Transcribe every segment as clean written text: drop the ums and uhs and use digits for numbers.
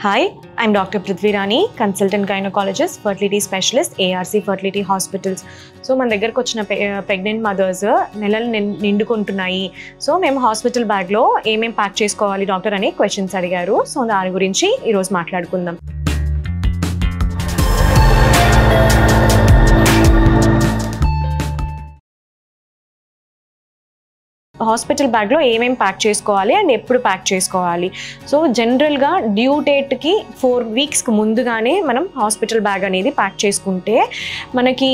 Hi, I'm Dr. Prithvi Rani, consultant gynecologist, fertility specialist, ARC Fertility Hospitals. So, మన దగ్గరకు వచ్చిన pregnant mothers నెలలు నిండుకుంటున్నాయి. So, మేము hospital బ్యాగ్లో ఏమేం ప్యాక్ చేసుకోవాలి డాక్టర్ అని క్వశ్చన్స్ అడిగారు. సో, దాని గురించి ఈరోజు మాట్లాడుకుందాం. హాస్పిటల్ బ్యాగ్లో ఏమేమి ప్యాక్ చేసుకోవాలి అండ్ ఎప్పుడు ప్యాక్ చేసుకోవాలి. సో జనరల్గా డ్యూ డేట్కి 4 వీక్స్కి ముందుగానే మనం హాస్పిటల్ బ్యాగ్ అనేది ప్యాక్ చేసుకుంటే మనకి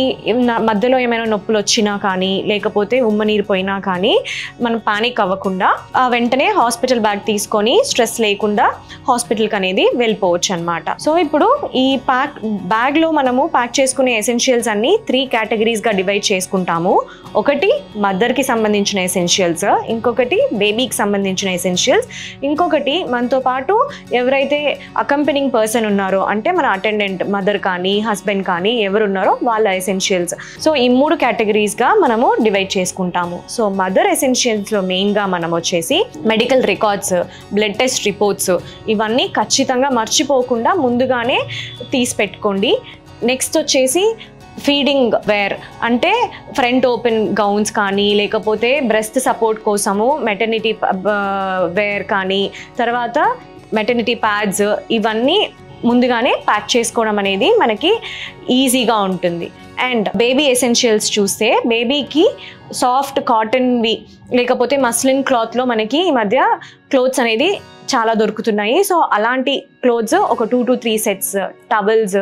మధ్యలో ఏమైనా నొప్పులు వచ్చినా కానీ లేకపోతే ఉమ్మనీరు పోయినా కానీ మనం పానిక్ అవ్వకుండా వెంటనే హాస్పిటల్ బ్యాగ్ తీసుకొని స్ట్రెస్ లేకుండా హాస్పిటల్కి అనేది వెళ్ళిపోవచ్చు అనమాట. సో ఇప్పుడు ఈ బ్యాగ్లో మనము ప్యాక్ చేసుకునే ఎసెన్షియల్స్ అన్ని 3 కేటగిరీస్గా డివైడ్ చేసుకుంటాము. ఒకటి మదర్కి సంబంధించిన ఎసెన్షియల్స్, ఇంకొకటి బేబీకి సంబంధించిన ఎసెన్షియల్స్, ఇంకొకటి మనతో పాటు ఎవరైతే అకంపెనింగ్ పర్సన్ ఉన్నారో అంటే మన అటెండెంట్ మదర్ కానీ హస్బెండ్ కానీ ఎవరు ఉన్నారో వాళ్ళ ఎసెన్షియల్స్. సో ఈ 3 కేటగిరీస్గా మనము డివైడ్ చేసుకుంటాము. సో మదర్ ఎసెన్షియల్స్లో మెయిన్గా మనం వచ్చేసి medical records, blood test reports ఇవన్నీ ఖచ్చితంగా మర్చిపోకుండా ముందుగానే తీసి పెట్టుకోండి. నెక్స్ట్ వచ్చేసి ఫీడింగ్ వేర్ అంటే ఫ్రంట్ ఓపెన్ గౌన్స్ కానీ లేకపోతే బ్రెస్ట్ సపోర్ట్ కోసము మెటర్నిటీ వేర్ కానీ తర్వాత మెటర్నిటీ ప్యాడ్స్ ఇవన్నీ ముందుగానే ప్యాక్ చేసుకోవడం అనేది మనకి ఈజీగా ఉంటుంది. అండ్ బేబీ ఎసెన్షియల్స్ చూస్తే బేబీకి సాఫ్ట్ కాటన్వి లేకపోతే మస్లిన్ క్లాత్లో మనకి ఈ మధ్య క్లోత్స్ అనేది చాలా దొరుకుతున్నాయి. సో అలాంటి క్లోత్స్ ఒక 2 to 3 sets, towels,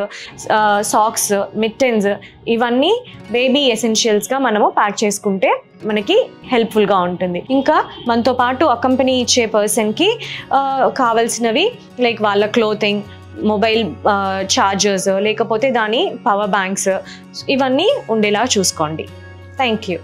socks, mittens ఇవన్నీ బేబీ ఎసెన్షియల్స్గా మనము ప్యాక్ చేసుకుంటే మనకి హెల్ప్ఫుల్గా ఉంటుంది. ఇంకా మనతో పాటు అకంపెనీ ఇచ్చే పర్సన్కి కావాల్సినవి లైక్ వాళ్ళ క్లోతింగ్, మొబైల్ ఛార్జర్స్ లేకపోతే దాని పవర్ బ్యాంక్స్ ఇవన్నీ ఉండేలా చూసుకోండి. Thank you.